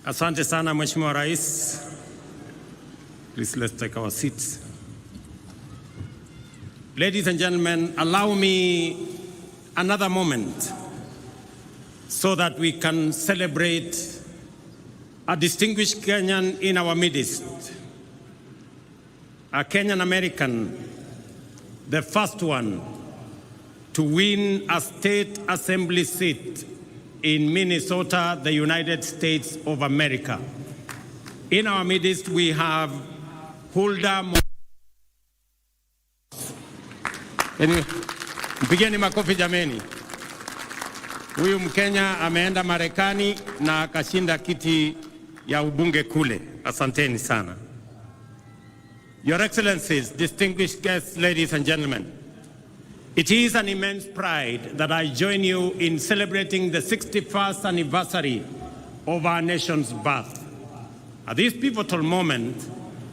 Asante sana Mheshimiwa Rais. Please let's take our seats. Ladies and gentlemen, allow me another moment so that we can celebrate a distinguished Kenyan in our midst, a Kenyan American, the first one to win a state assembly seat in Minnesota, the United States of America. In our midst, we have Hulda. Mpigeni makofi jameni. Huyu Mkenya ameenda Marekani na akashinda kiti ya ubunge kule. Asanteni sana. Your Excellencies, distinguished guests, ladies and gentlemen, it is an immense pride that I join you in celebrating the 61st anniversary of our nation's birth. At this pivotal moment,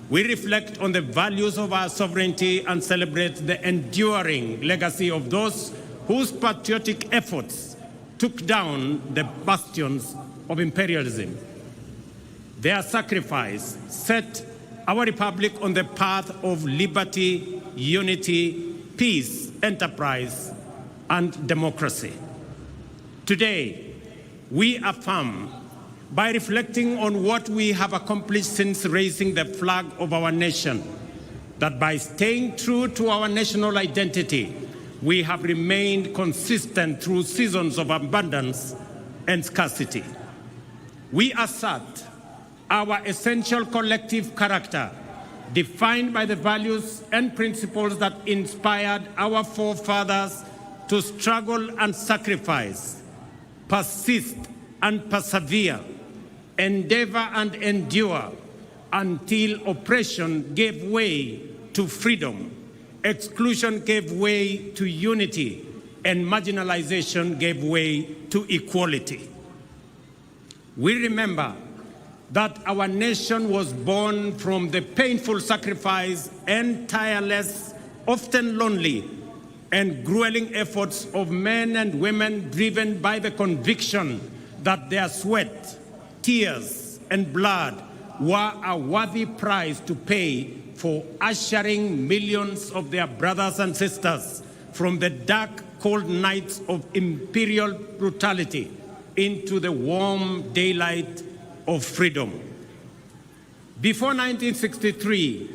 we reflect on the values of our sovereignty and celebrate the enduring legacy of those whose patriotic efforts took down the bastions of imperialism. Their sacrifice set our republic on the path of liberty, unity, peace, enterprise, and democracy. Today, we affirm, by reflecting on what we have accomplished since raising the flag of our nation, that by staying true to our national identity, we have remained consistent through seasons of abundance and scarcity. We assert our essential collective character, defined by the values and principles that inspired our forefathers to struggle and sacrifice, persist and persevere, endeavor and endure until oppression gave way to freedom, exclusion gave way to unity, and marginalization gave way to equality. We remember that our nation was born from the painful sacrifice and tireless, often lonely, and grueling efforts of men and women driven by the conviction that their sweat, tears, and blood were a worthy price to pay for ushering millions of their brothers and sisters from the dark, cold nights of imperial brutality into the warm daylight of freedom. Before 1963,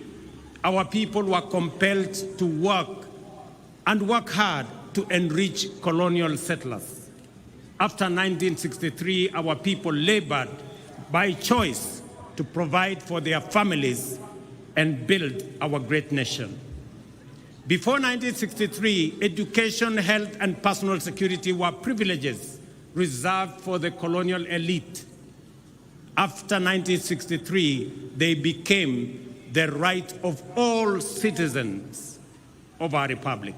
our people were compelled to work hard to enrich colonial settlers. After 1963, our people labored by choice to provide for their families and build our great nation. Before 1963, education, health, and personal security were privileges reserved for the colonial elite. After 1963, they became the right of all citizens of our republic.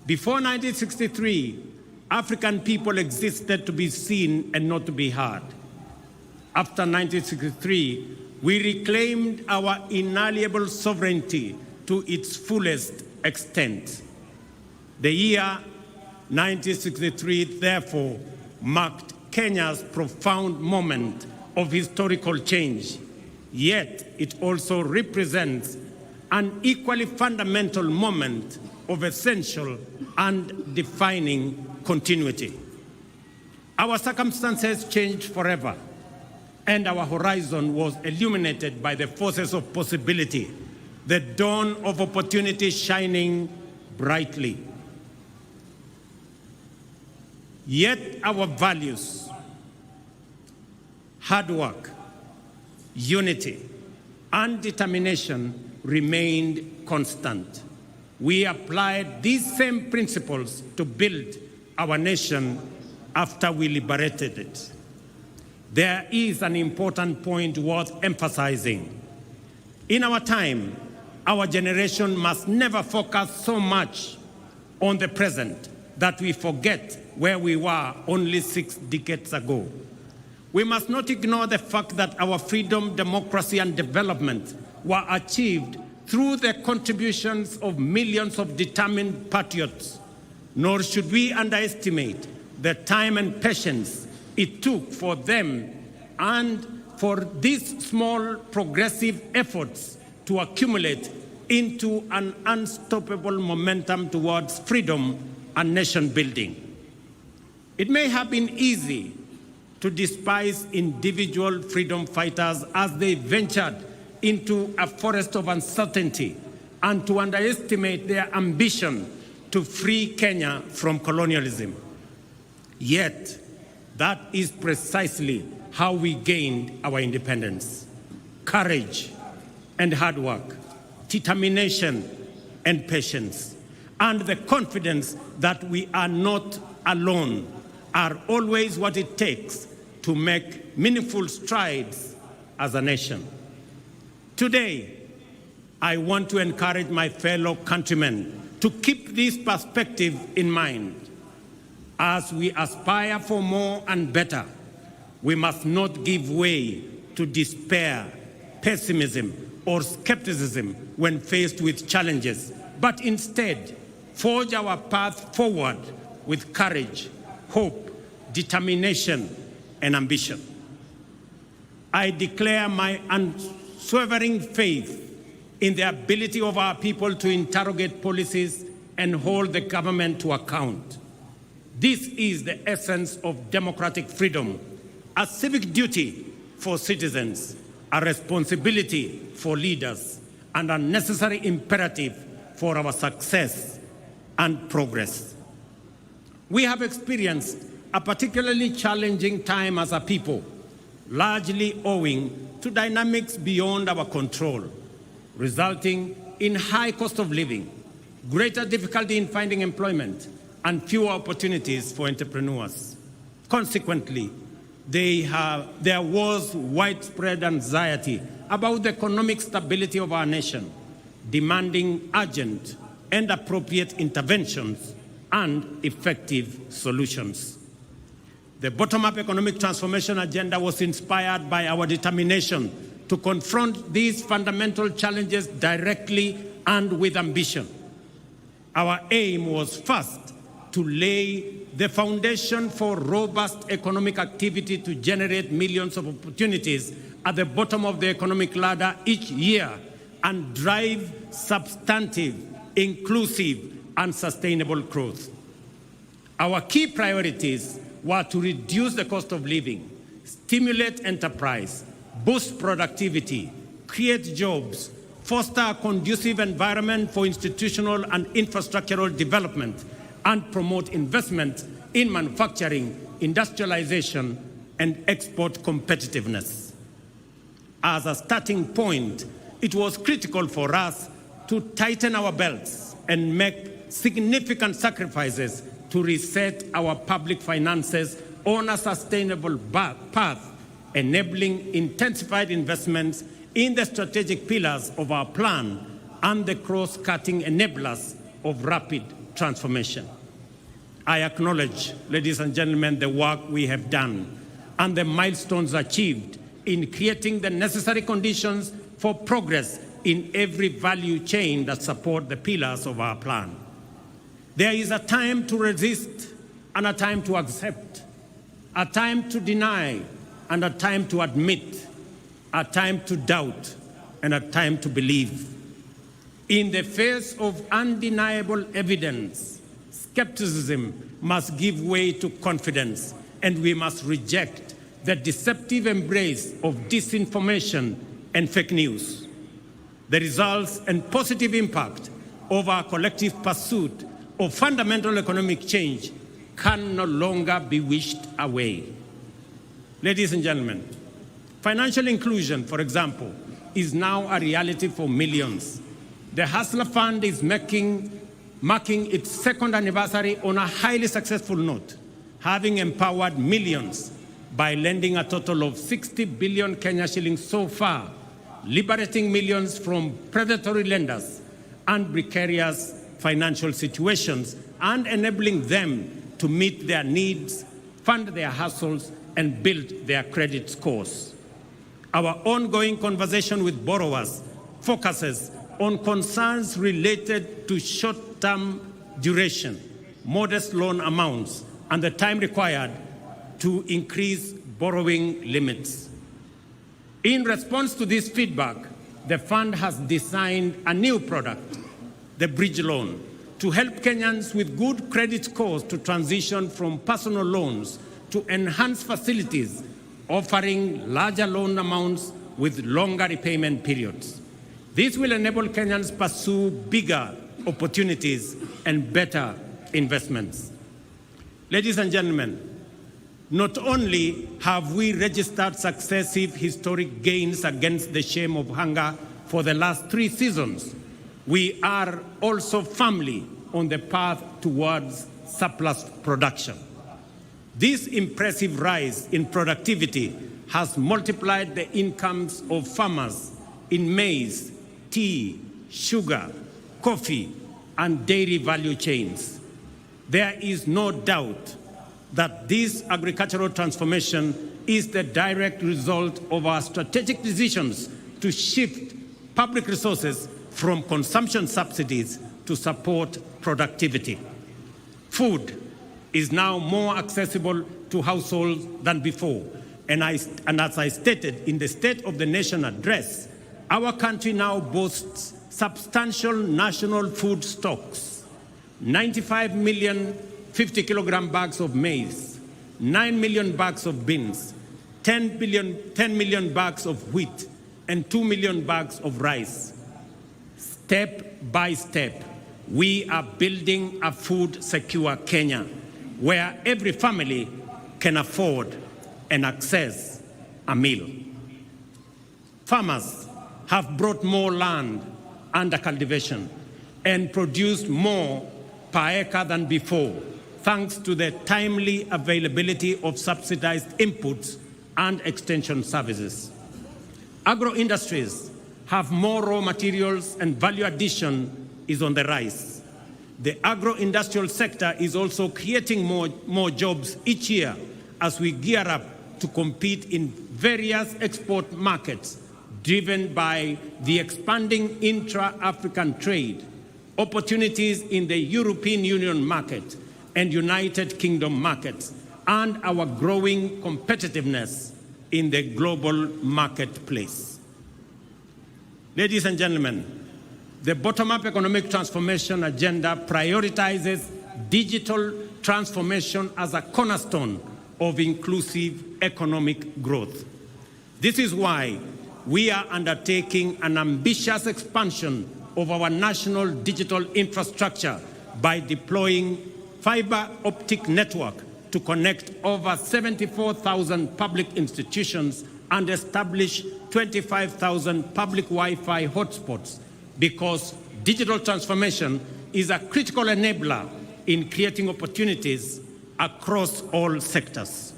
Before 1963, African people existed to be seen and not to be heard. After 1963, we reclaimed our inalienable sovereignty to its fullest extent. The year 1963, therefore, marked Kenya's profound moment of historical change, yet it also represents an equally fundamental moment of essential and defining continuity. Our circumstances changed forever, and our horizon was illuminated by the forces of possibility, the dawn of opportunity shining brightly. Yet our values, hard work, unity, and determination remained constant. We applied these same principles to build our nation after we liberated it. There is an important point worth emphasizing. In our time, our generation must never focus so much on the present that we forget where we were only 6 decades ago. We must not ignore the fact that our freedom, democracy, and development were achieved through the contributions of millions of determined patriots, nor should we underestimate the time and patience it took for them and for these small progressive efforts to accumulate into an unstoppable momentum towards freedom and nation building. It may have been easy to despise individual freedom fighters as they ventured into a forest of uncertainty and to underestimate their ambition to free Kenya from colonialism. Yet, that is precisely how we gained our independence. Courage and hard work, determination and patience, and the confidence that we are not alone are always what it takes to make meaningful strides as a nation. Today, I want to encourage my fellow countrymen to keep this perspective in mind. As we aspire for more and better, we must not give way to despair, pessimism, or skepticism when faced with challenges, but instead forge our path forward with courage, hope, determination, and ambition. I declare my unswerving faith in the ability of our people to interrogate policies and hold the government to account. This is the essence of democratic freedom, a civic duty for citizens, a responsibility for leaders, and a necessary imperative for our success and progress. We have experienced a particularly challenging time as a people, largely owing to dynamics beyond our control, resulting in high cost of living, greater difficulty in finding employment, and fewer opportunities for entrepreneurs. Consequently, there was widespread anxiety about the economic stability of our nation, demanding urgent and appropriate interventions and effective solutions. The bottom-up economic transformation agenda was inspired by our determination to confront these fundamental challenges directly and with ambition. Our aim was first to lay the foundation for robust economic activity to generate millions of opportunities at the bottom of the economic ladder each year and drive substantive, inclusive, and sustainable growth. Our key priorities were to reduce the cost of living, stimulate enterprise, boost productivity, create jobs, foster a conducive environment for institutional and infrastructural development, and promote investment in manufacturing, industrialization, and export competitiveness. As a starting point, it was critical for us to tighten our belts and make significant sacrifices to reset our public finances on a sustainable path, enabling intensified investments in the strategic pillars of our plan and the cross-cutting enablers of rapid transformation. I acknowledge, ladies and gentlemen, the work we have done and the milestones achieved in creating the necessary conditions for progress in every value chain that support the pillars of our plan. There is a time to resist and a time to accept, a time to deny and a time to admit, a time to doubt and a time to believe. In the face of undeniable evidence, skepticism must give way to confidence, and we must reject the deceptive embrace of disinformation and fake news. The results and positive impact of our collective pursuit of fundamental economic change can no longer be wished away. Ladies and gentlemen, financial inclusion, for example, is now a reality for millions. The Hustler Fund is marking its second anniversary on a highly successful note, having empowered millions by lending a total of 60 billion Kenya shillings so far, liberating millions from predatory lenders and precarious financial situations, and enabling them to meet their needs, fund their hustles, and build their credit scores. Our ongoing conversation with borrowers focuses on concerns related to short-term duration, modest loan amounts, and the time required to increase borrowing limits. In response to this feedback, the fund has designed a new product, the Bridge Loan, to help Kenyans with good credit scores to transition from personal loans to enhanced facilities offering larger loan amounts with longer repayment periods. This will enable Kenyans pursue bigger opportunities and better investments. Ladies and gentlemen, not only have we registered successive historic gains against the shame of hunger for the last 3 seasons, we are also firmly on the path towards surplus production. This impressive rise in productivity has multiplied the incomes of farmers in maize, tea, sugar, coffee, and dairy value chains. There is no doubt that this agricultural transformation is the direct result of our strategic decisions to shift public resources from consumption subsidies to support productivity. Food is now more accessible to households than before. And as I stated in the State of the Nation address, our country now boasts substantial national food stocks: 95 million 50-kilogram bags of maize, 9 million bags of beans, 10 million bags of wheat, and 2 million bags of rice. Step by step, we are building a food-secure Kenya, where every family can afford and access a meal. Farmers have brought more land under cultivation and produced more per acre than before, thanks to the timely availability of subsidized inputs and extension services. Agro-industries have more raw materials and value addition is on the rise. The agro-industrial sector is also creating more jobs each year as we gear up to compete in various export markets driven by the expanding intra-African trade, opportunities in the European Union market and United Kingdom markets, and our growing competitiveness in the global marketplace. Ladies and gentlemen, the bottom-up economic transformation agenda prioritizes digital transformation as a cornerstone of inclusive economic growth. This is why we are undertaking an ambitious expansion of our national digital infrastructure by deploying fiber optic network to connect over 74,000 public institutions and establish 25,000 public Wi-Fi hotspots, because digital transformation is a critical enabler in creating opportunities across all sectors.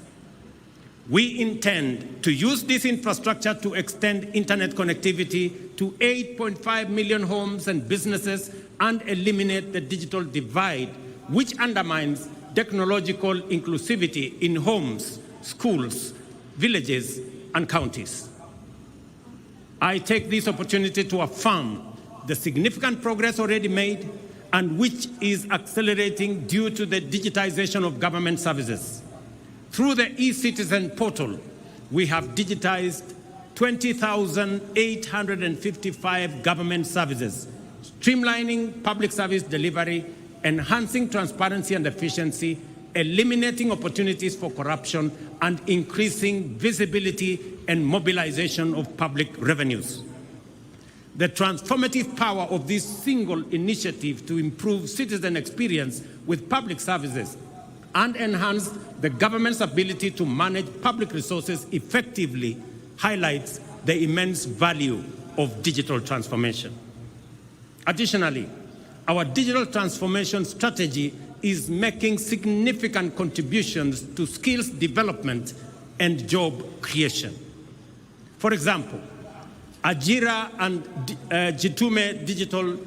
We intend to use this infrastructure to extend internet connectivity to 8.5 million homes and businesses and eliminate the digital divide, which undermines technological inclusivity in homes, schools, villages, and counties. I take this opportunity to affirm the significant progress already made and which is accelerating due to the digitization of government services. Through the e-Citizen portal, we have digitized 20,855 government services, streamlining public service delivery, enhancing transparency and efficiency, eliminating opportunities for corruption, and increasing visibility and mobilization of public revenues. The transformative power of this single initiative to improve citizen experience with public services and enhance the government's ability to manage public resources effectively highlights the immense value of digital transformation. Additionally, our digital transformation strategy is making significant contributions to skills development and job creation. For example, Ajira and Jitume Digital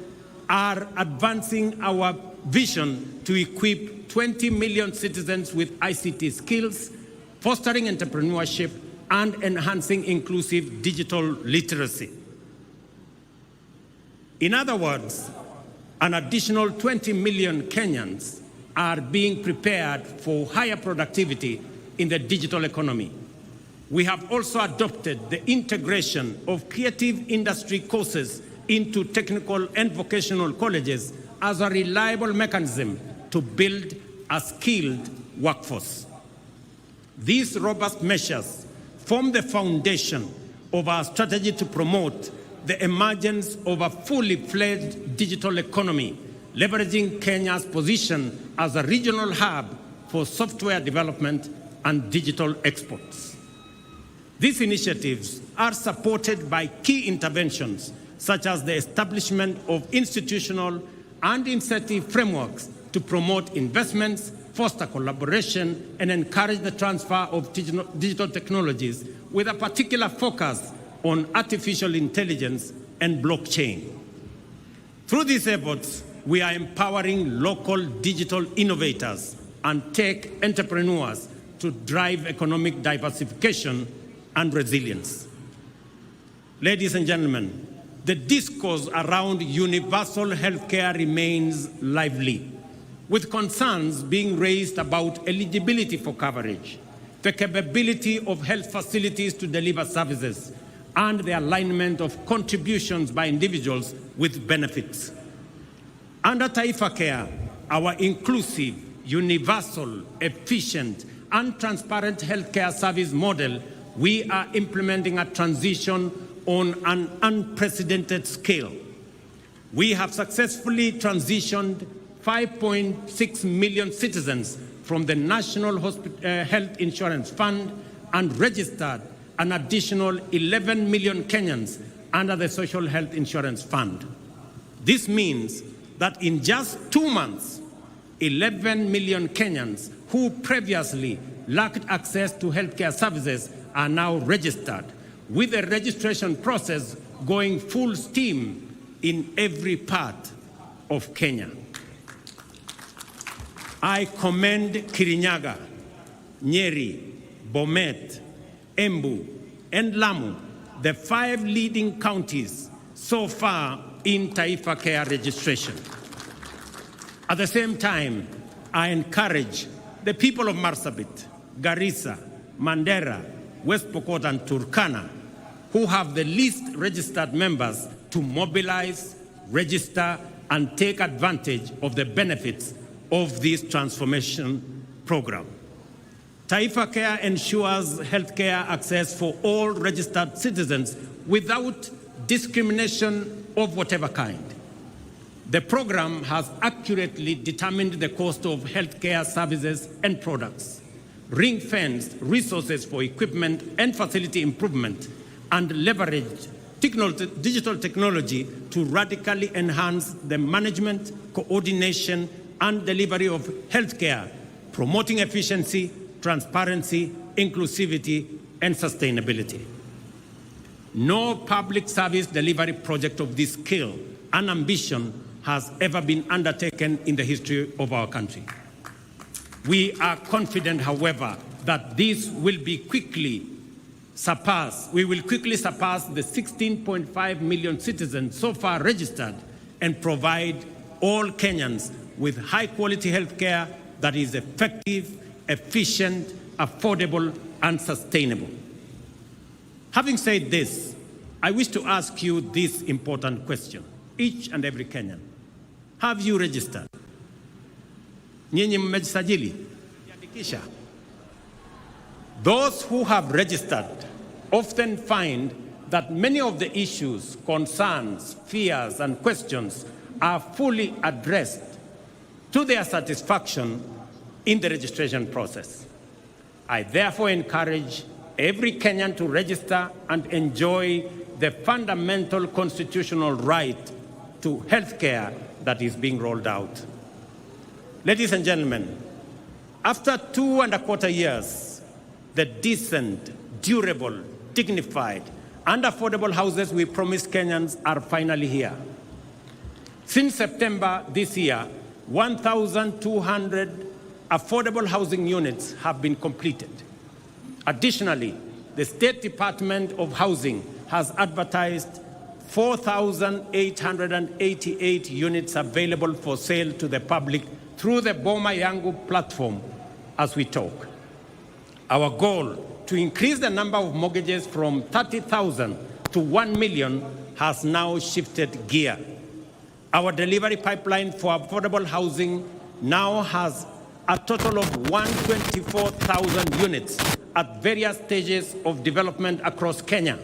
are advancing our vision to equip 20 million citizens with ICT skills, fostering entrepreneurship, and enhancing inclusive digital literacy. In other words, an additional 20 million Kenyans are being prepared for higher productivity in the digital economy. We have also adopted the integration of creative industry courses into technical and vocational colleges as a reliable mechanism to build a skilled workforce. These robust measures form the foundation of our strategy to promote the emergence of a fully fledged digital economy, leveraging Kenya's position as a regional hub for software development and digital exports. These initiatives are supported by key interventions such as the establishment of institutional and incentive frameworks to promote investments, foster collaboration, and encourage the transfer of digital technologies with a particular focus on artificial intelligence and blockchain. Through these efforts, we are empowering local digital innovators and tech entrepreneurs to drive economic diversification and resilience. Ladies and gentlemen, the discourse around universal healthcare remains lively, with concerns being raised about eligibility for coverage, the capability of health facilities to deliver services, and the alignment of contributions by individuals with benefits. Under Taifa Care, our inclusive, universal, efficient, and transparent healthcare service model, we are implementing a transition on an unprecedented scale. We have successfully transitioned 5.6 million citizens from the National Health Insurance Fund and registered an additional 11 million Kenyans under the Social Health Insurance Fund. This means that in just 2 months, 11 million Kenyans who previously lacked access to healthcare services are now registered, with the registration process going full steam in every part of Kenya. I commend Kirinyaga, Nyeri, Bomet, Embu, and Lamu, the 5 leading counties so far in Taifa Care registration. At the same time, I encourage the people of Marsabit, Garissa, Mandera, West Pokot, and Turkana, who have the least registered members, to mobilize, register, and take advantage of the benefits of this transformation program. Taifa Care ensures healthcare access for all registered citizens without discrimination of whatever kind. The program has accurately determined the cost of healthcare services and products, ring-fenced resources for equipment and facility improvement, and leveraged digital technology to radically enhance the management, coordination, and delivery of healthcare, promoting efficiency, transparency, inclusivity, and sustainability. No public service delivery project of this scale and ambition has ever been undertaken in the history of our country. We are confident, however, that this will quickly surpass the 16.5 million citizens so far registered and provide all Kenyans with high-quality health care that is effective, efficient, affordable, and sustainable. Having said this, I wish to ask you this important question, each and every Kenyan. Have you registered? Nyinyi mmejisajili? Jiandikisha? Those who have registered often find that many of the issues, concerns, fears, and questions are fully addressed to their satisfaction in the registration process. I therefore encourage every Kenyan to register and enjoy the fundamental constitutional right to health care that is being rolled out. Ladies and gentlemen, after 2.25 years, the decent, durable, dignified, and affordable houses we promised Kenyans are finally here. Since September this year, 1,200 affordable housing units have been completed. Additionally, the State Department of Housing has advertised 4,888 units available for sale to the public through the Boma Yangu platform as we talk. Our goal to increase the number of mortgages from 30,000 to 1 million has now shifted gear. Our delivery pipeline for affordable housing now has a total of 124,000 units at various stages of development across Kenya,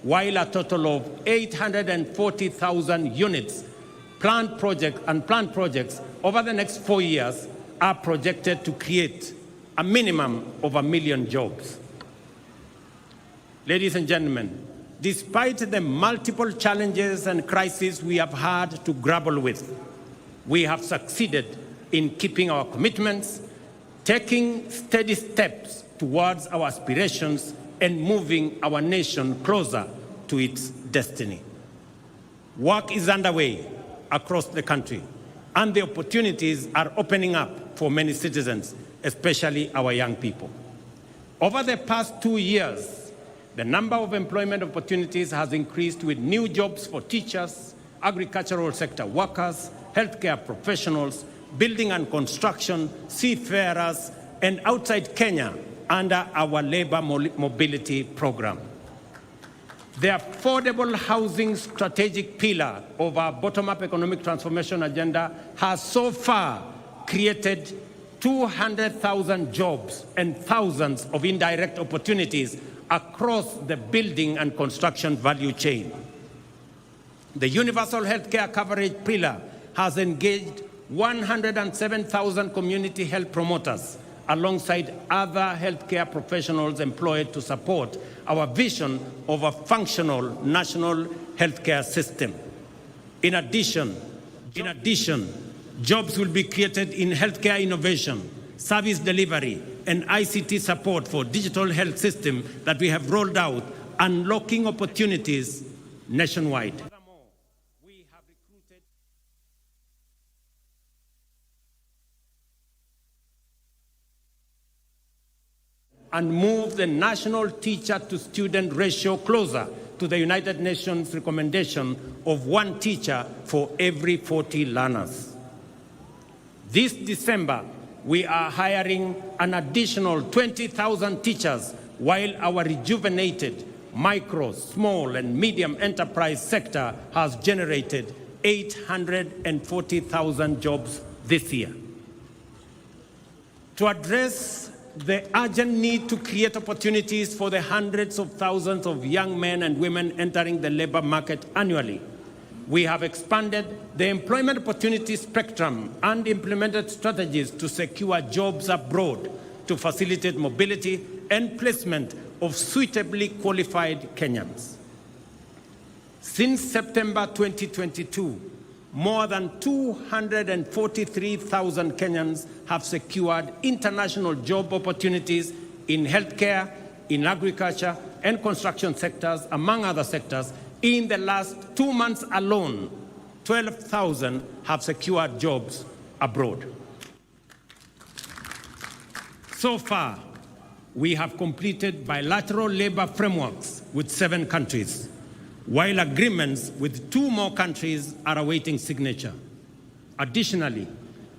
while a total of 840,000 units planned projects over the next 4 years are projected to create a minimum of 1 million jobs. Ladies and gentlemen, despite the multiple challenges and crises we have had to grapple with, we have succeeded in keeping our commitments, taking steady steps towards our aspirations, and moving our nation closer to its destiny. Work is underway across the country, and the opportunities are opening up for many citizens, especially our young people. Over the past 2 years, the number of employment opportunities has increased with new jobs for teachers, agricultural sector workers, healthcare professionals, building and construction, seafarers, and outside Kenya under our labor mobility program. The affordable housing strategic pillar of our bottom-up economic transformation agenda has so far created 200,000 jobs and thousands of indirect opportunities across the building and construction value chain. The universal healthcare coverage pillar has engaged 107,000 community health promoters alongside other healthcare professionals employed to support our vision of a functional national healthcare system. In addition, jobs will be created in healthcare innovation, service delivery, and ICT support for digital health system that we have rolled out, unlocking opportunities nationwide. We have recruited and moved the national teacher-to-student ratio closer to the United Nations recommendation of 1 teacher for every 40 learners. This December, we are hiring an additional 20,000 teachers, while our rejuvenated micro, small, and medium enterprise sector has generated 840,000 jobs this year. To address the urgent need to create opportunities for the hundreds of thousands of young men and women entering the labor market annually, we have expanded the employment opportunity spectrum and implemented strategies to secure jobs abroad to facilitate mobility and placement of suitably qualified Kenyans. Since September 2022, more than 243,000 Kenyans have secured international job opportunities in healthcare, in agriculture, and construction sectors, among other sectors. In the last 2 months alone, 12,000 have secured jobs abroad. So far, we have completed bilateral labor frameworks with 7 countries, while agreements with 2 more countries are awaiting signature. Additionally,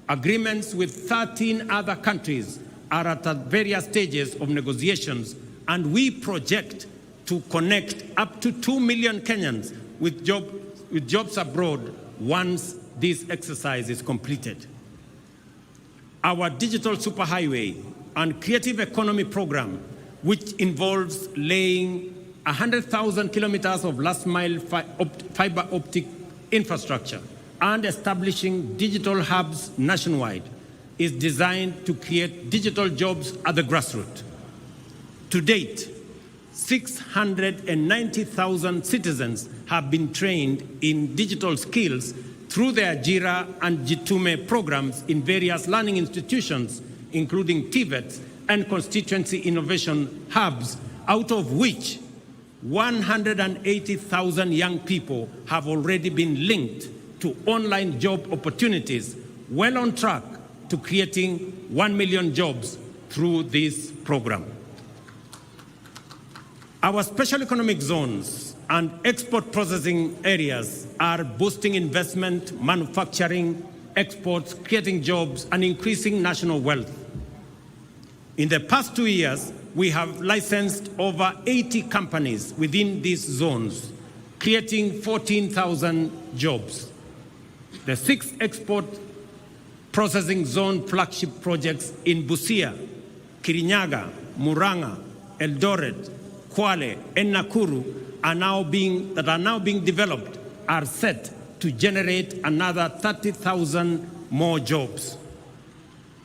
agreements with 13 other countries are at various stages of negotiations, and we project to connect up to 2 million Kenyans with jobs abroad once this exercise is completed. Our digital superhighway and creative economy program, which involves laying 100,000 kilometers of last-mile fiber optic infrastructure and establishing digital hubs nationwide, is designed to create digital jobs at the grassroots. To date, 690,000 citizens have been trained in digital skills through the Ajira and Jitume programs in various learning institutions, including TVETs and constituency innovation hubs, out of which 180,000 young people have already been linked to online job opportunities, well on track to creating 1 million jobs through this program. Our special economic zones and export processing areas are boosting investment, manufacturing, exports, creating jobs, and increasing national wealth. In the past 2 years, we have licensed over 80 companies within these zones, creating 14,000 jobs. The 6 export processing zone flagship projects in Busia, Kirinyaga, Murang'a, Eldoret, Kwale, and Nakuru are now being developed are set to generate another 30,000 more jobs.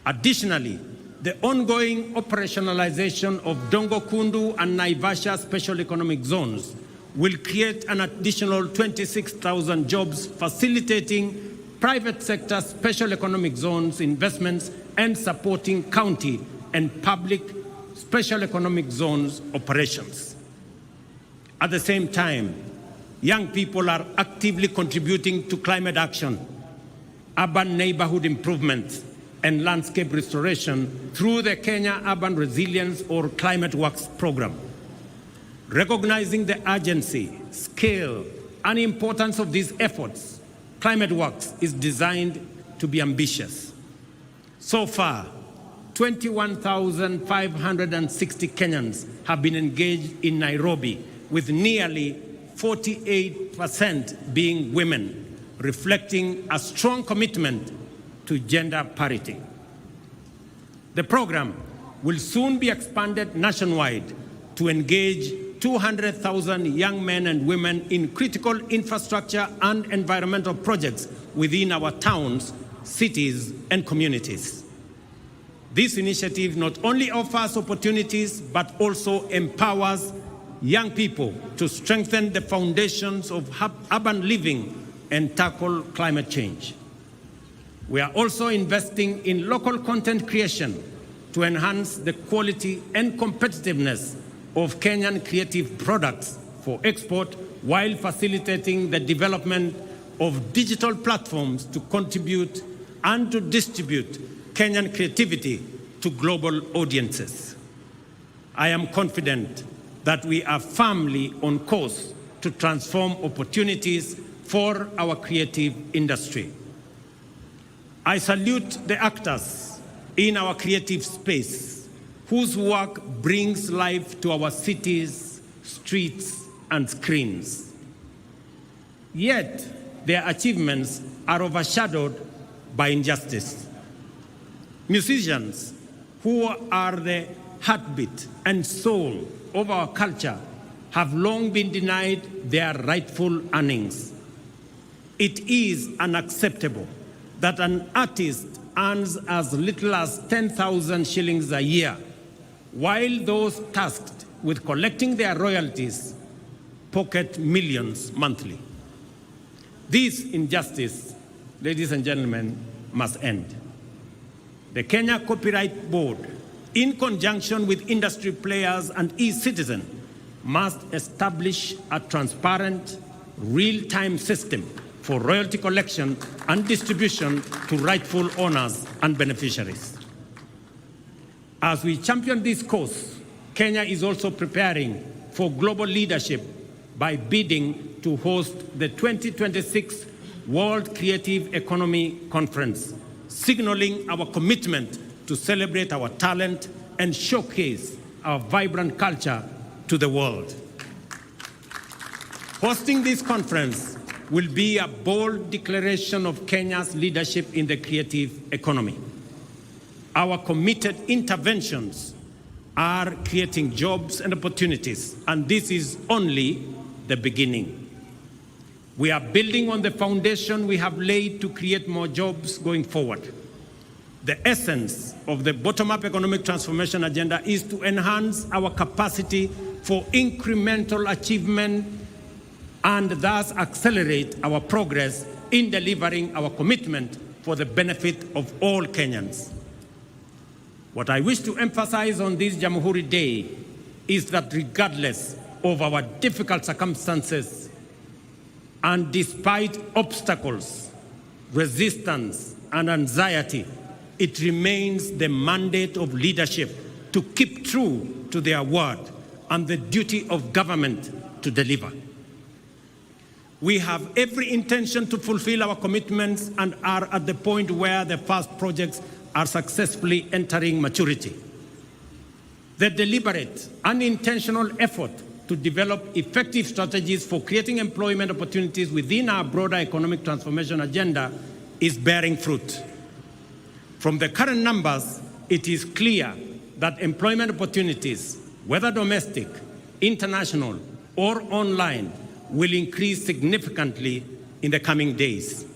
Additionally, the ongoing operationalization of Dongo Kundu and Naivasha special economic zones will create an additional 26,000 jobs, facilitating private sector special economic zones investments and supporting county and public special economic zones operations. At the same time, young people are actively contributing to climate action, urban neighborhood improvements, and landscape restoration through the Kenya Urban Resilience or Climate Works program. Recognizing the urgency, scale, and importance of these efforts, Climate Works is designed to be ambitious. So far, 21,560 Kenyans have been engaged in Nairobi, with nearly 48% being women, reflecting a strong commitment to gender parity. The program will soon be expanded nationwide to engage 200,000 young men and women in critical infrastructure and environmental projects within our towns, cities, and communities. This initiative not only offers opportunities, but also empowers young people to strengthen the foundations of urban living and tackle climate change. We are also investing in local content creation to enhance the quality and competitiveness of Kenyan creative products for export, while facilitating the development of digital platforms to contribute and to distribute Kenyan creativity to global audiences. I am confident that we are firmly on course to transform opportunities for our creative industry. I salute the actors in our creative space whose work brings life to our cities, streets, and screens. Yet, their achievements are overshadowed by injustice. Musicians, who are the heartbeat and soul of our culture, have long been denied their rightful earnings. It is unacceptable that an artist earns as little as 10,000 shillings a year, while those tasked with collecting their royalties pocket millions monthly. This injustice, ladies and gentlemen, must end. The Kenya Copyright Board, in conjunction with industry players and e-citizen, must establish a transparent, real-time system for royalty collection and distribution to rightful owners and beneficiaries. As we champion this cause, Kenya is also preparing for global leadership by bidding to host the 2026 World Creative Economy Conference, signaling our commitment to celebrate our talent and showcase our vibrant culture to the world. Hosting this conference will be a bold declaration of Kenya's leadership in the creative economy. Our committed interventions are creating jobs and opportunities, and this is only the beginning. We are building on the foundation we have laid to create more jobs going forward. The essence of the bottom-up economic transformation agenda is to enhance our capacity for incremental achievement and thus accelerate our progress in delivering our commitment for the benefit of all Kenyans. What I wish to emphasize on this Jamhuri Day is that regardless of our difficult circumstances and despite obstacles, resistance, and anxiety, it remains the mandate of leadership to keep true to their word and the duty of government to deliver. We have every intention to fulfill our commitments and are at the point where the first projects are successfully entering maturity. the deliberate and intentional effort to develop effective strategies for creating employment opportunities within our broader economic transformation agenda is bearing fruit. From the current numbers, it is clear that employment opportunities, whether domestic, international, or online, will increase significantly in the coming days.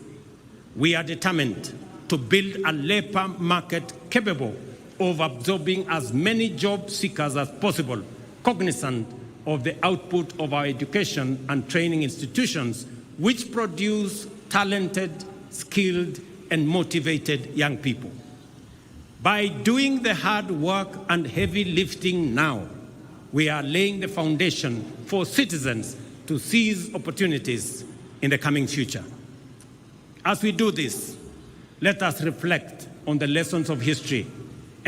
We are determined to build a labor market capable of absorbing as many job seekers as possible, cognizant of the output of our education and training institutions, which produce talented, skilled, and motivated young people. By doing the hard work and heavy lifting now, we are laying the foundation for citizens to seize opportunities in the coming future. As we do this, let us reflect on the lessons of history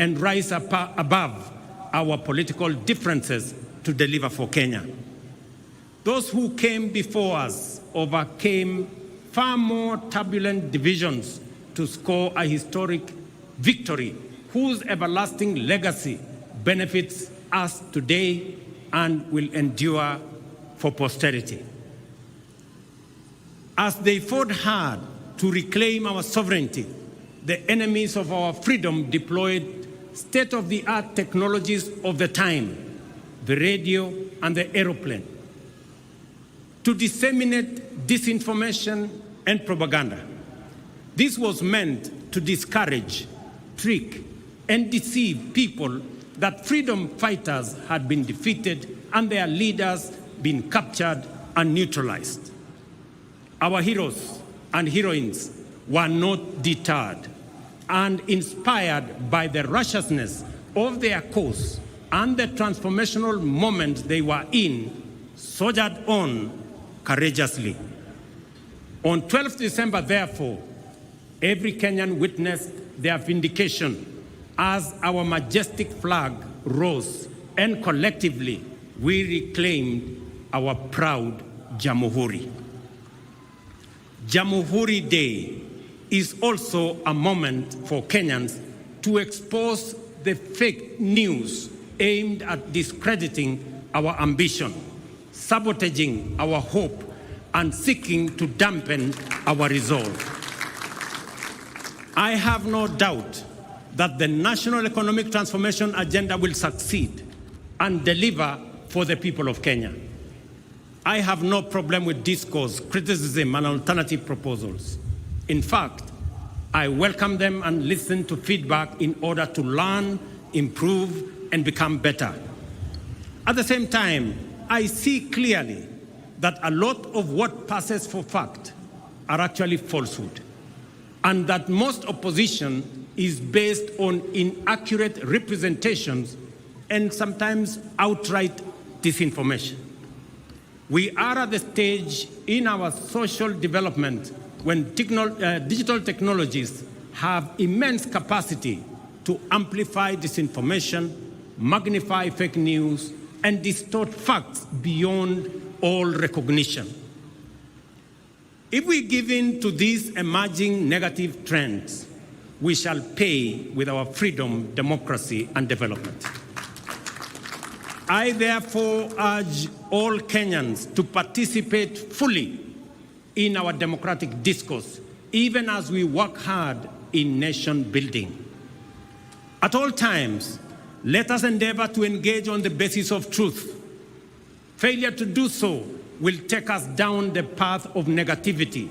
and rise above our political differences to deliver for Kenya. Those who came before us overcame far more turbulent divisions to score a historic victory whose everlasting legacy benefits us today and will endure for posterity. As they fought hard to reclaim our sovereignty, the enemies of our freedom deployed state-of-the-art technologies of the time, the radio and the aeroplane, to disseminate disinformation and propaganda. This was meant to discourage, trick, and deceive people that freedom fighters had been defeated and their leaders been captured and neutralized. Our heroes and heroines were not deterred and inspired by the righteousness of their cause and the transformational moment they were in, soldiered on courageously. On 12th December, therefore, every Kenyan witnessed their vindication as our majestic flag rose and collectively we reclaimed our proud Jamhuri. Jamhuri Day is also a moment for Kenyans to expose the fake news aimed at discrediting our ambition, sabotaging our hope, and seeking to dampen our resolve. I have no doubt that the National Economic Transformation Agenda will succeed and deliver for the people of Kenya. I have no problem with discourse, criticism, and alternative proposals. In fact, I welcome them and listen to feedback in order to learn, improve, and become better. At the same time, I see clearly that a lot of what passes for fact are actually falsehood, and that most opposition is based on inaccurate representations and sometimes outright disinformation. We are at the stage in our social development when digital technologies have immense capacity to amplify disinformation, magnify fake news, and distort facts beyond all recognition. If we give in to these emerging negative trends, we shall pay with our freedom, democracy, and development. I therefore urge all Kenyans to participate fully in our democratic discourse, even as we work hard in nation building. At all times, let us endeavor to engage on the basis of truth. Failure to do so will take us down the path of negativity,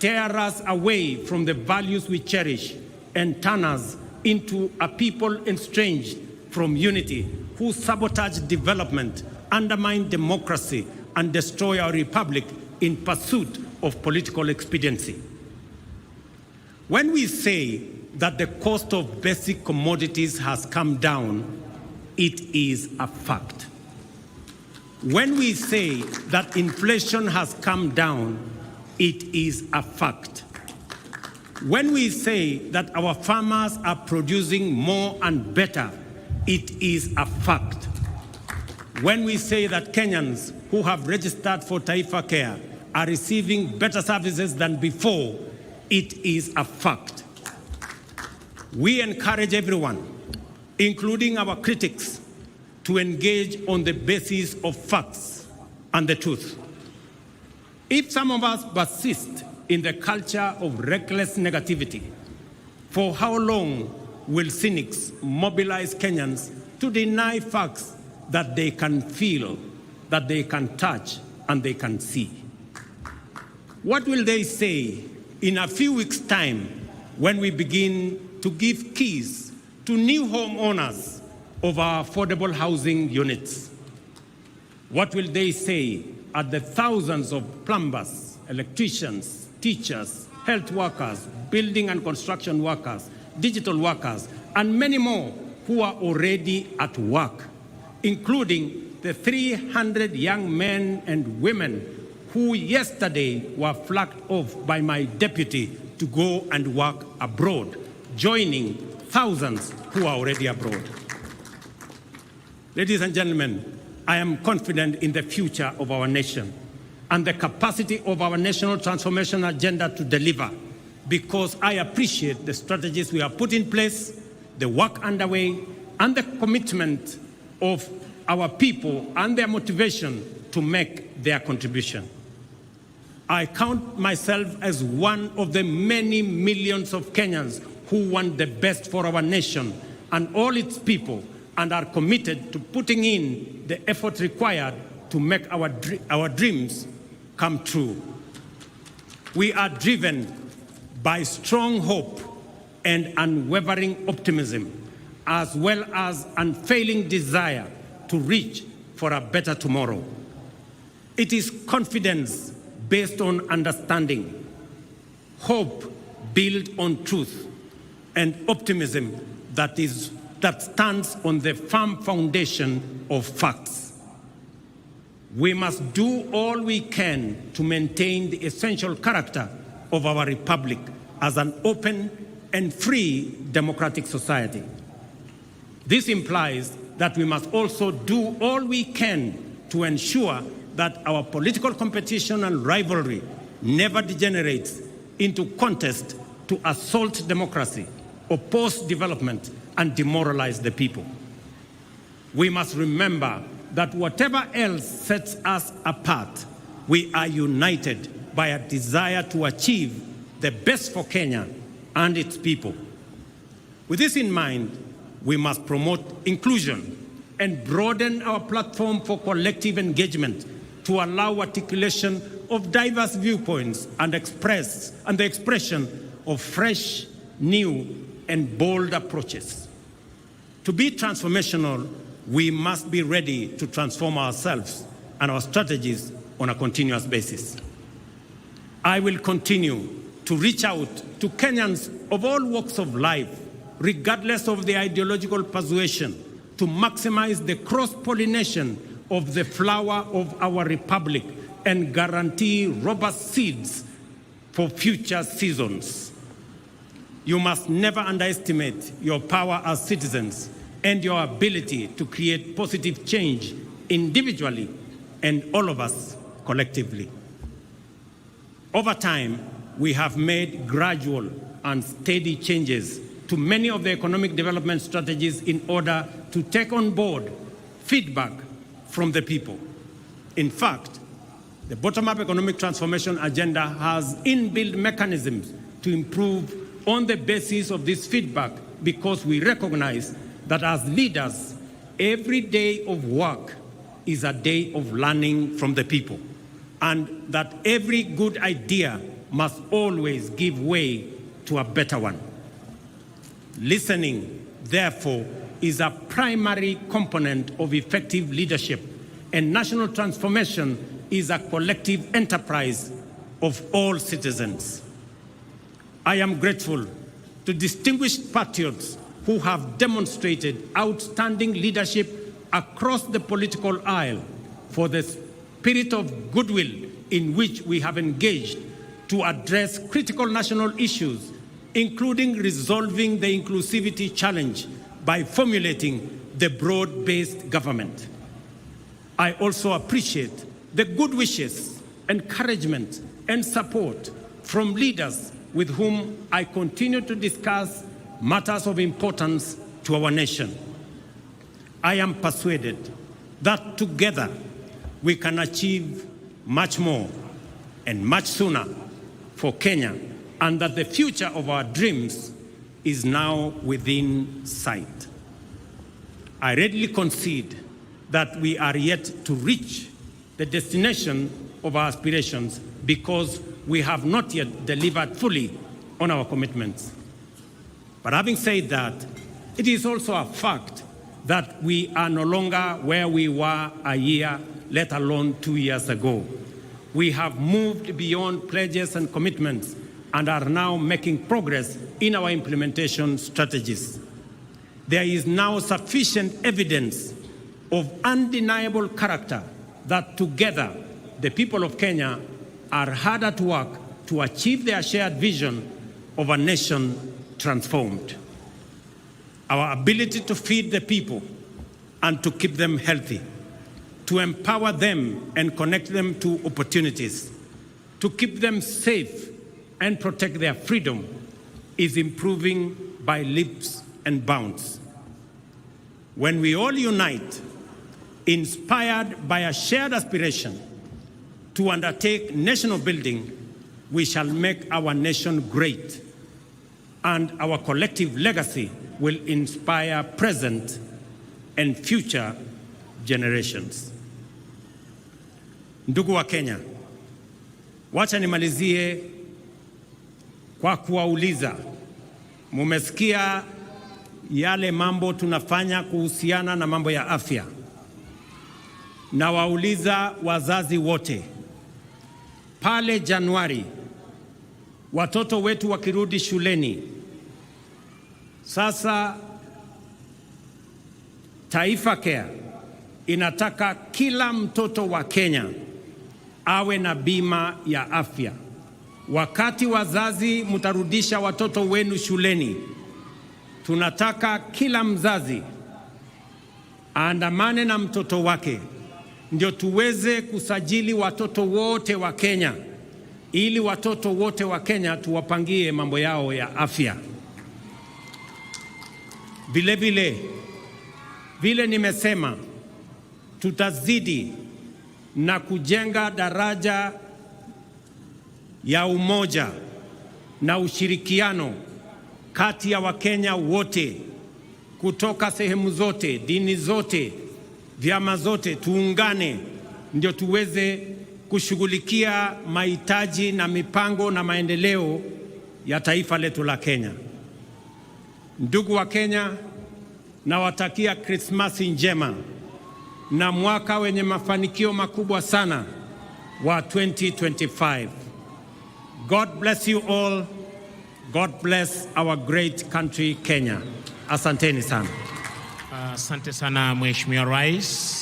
tear us away from the values we cherish, and turn us into a people estranged from unity, who sabotage development, undermine democracy, and destroy our republic in pursuit of political expediency. When we say that the cost of basic commodities has come down, it is a fact. When we say that inflation has come down, it is a fact. When we say that our farmers are producing more and better, it is a fact. When we say that Kenyans who have registered for Taifa Care are receiving better services than before, it is a fact. We encourage everyone, including our critics, to engage on the basis of facts and the truth. If some of us persist in the culture of reckless negativity, for how long will cynics mobilize Kenyans to deny facts that they can feel, that they can touch, and they can see? What will they say in a few weeks' time when we begin to give keys to new homeowners of our affordable housing units? What will they say at the thousands of plumbers, electricians, teachers, health workers, building and construction workers, digital workers, and many more who are already at work, including the 300 young men and women who yesterday were flagged off by my deputy to go and work abroad, joining thousands who are already abroad? Ladies and gentlemen, I am confident in the future of our nation and the capacity of our national transformation agenda to deliver, because I appreciate the strategies we have put in place, the work underway, and the commitment of our people and their motivation to make their contribution. I count myself as one of the many millions of Kenyans who want the best for our nation and all its people, and are committed to putting in the effort required to make our dreams come true. We are driven by strong hope and unwavering optimism, as well as unfailing desire to reach for a better tomorrow. It is confidence based on understanding, hope built on truth, and optimism that stands on the firm foundation of facts. We must do all we can to maintain the essential character of our republic as an open and free democratic society. This implies that we must also do all we can to ensure that our political competition and rivalry never degenerates into contest to assault democracy, oppose development, and demoralize the people. We must remember that whatever else sets us apart, we are united by a desire to achieve the best for Kenya and its people. With this in mind, we must promote inclusion and broaden our platform for collective engagement to allow articulation of diverse viewpoints and the expression of fresh, new, and bold approaches. To be transformational, we must be ready to transform ourselves and our strategies on a continuous basis. I will continue to reach out to Kenyans of all walks of life, regardless of the ideological persuasion, to maximize the cross-pollination of the flower of our republic and guarantee robust seeds for future seasons. You must never underestimate your power as citizens and your ability to create positive change individually and all of us collectively. Over time, we have made gradual and steady changes to many of the economic development strategies in order to take on board feedback from the people. In fact, the bottom-up economic transformation agenda has inbuilt mechanisms to improve on the basis of this feedback, because we recognize that as leaders, every day of work is a day of learning from the people, and that every good idea must always give way to a better one. Listening, therefore, is a primary component of effective leadership, and national transformation is a collective enterprise of all citizens. I am grateful to distinguished patriots who have demonstrated outstanding leadership across the political aisle for the spirit of goodwill in which we have engaged to address critical national issues, including resolving the inclusivity challenge by formulating the broad-based government. I also appreciate the good wishes, encouragement, and support from leaders with whom I continue to discuss matters of importance to our nation. I am persuaded that together we can achieve much more and much sooner for Kenya, and that the future of our dreams is now within sight. I readily concede that we are yet to reach the destination of our aspirations because we have not yet delivered fully on our commitments. But having said that, it is also a fact that we are no longer where we were a year, let alone 2 years ago. We have moved beyond pledges and commitments and are now making progress in our implementation strategies. There is now sufficient evidence of undeniable character that together the people of Kenya are hard at work to achieve their shared vision of a nation transformed. Our ability to feed the people and to keep them healthy, to empower them and connect them to opportunities, to keep them safe and protect their freedom is improving by leaps and bounds. When we all unite, inspired by a shared aspiration to undertake national building, we shall make our nation great, and our collective legacy will inspire present and future generations. Ndugu wa Kenya, wacha nimalizie kwa kuwauliza, mumesikia yale mambo tunafanya kuhusiana na mambo ya afya. Na wauliza wazazi wote, pale Januari watoto wetu wakirudi shuleni, sasa Taifa Care inataka kila mtoto wa Kenya awe na bima ya afya. Wakati wazazi mtarudisha watoto wenu shuleni, tunataka kila mzazi aandamane na mtoto wake, ndio tuweze kusajili watoto wote wa Kenya, ili watoto wote wa Kenya tuwapangie mambo yao ya afya. Vile nimesema, tutazidi na kujenga daraja ya umoja na ushirikiano kati ya Wakenya wote kutoka sehemu zote, dini zote, vyama zote. Tuungane ndio tuweze kushughulikia mahitaji na mipango na maendeleo ya taifa letu la Kenya. Ndugu wa Kenya, nawatakia Krismasi njema na mwaka wenye mafanikio makubwa sana wa 2025. God bless you all. God bless our great country Kenya. Asanteni sana. Asante sana Mheshimiwa Rais.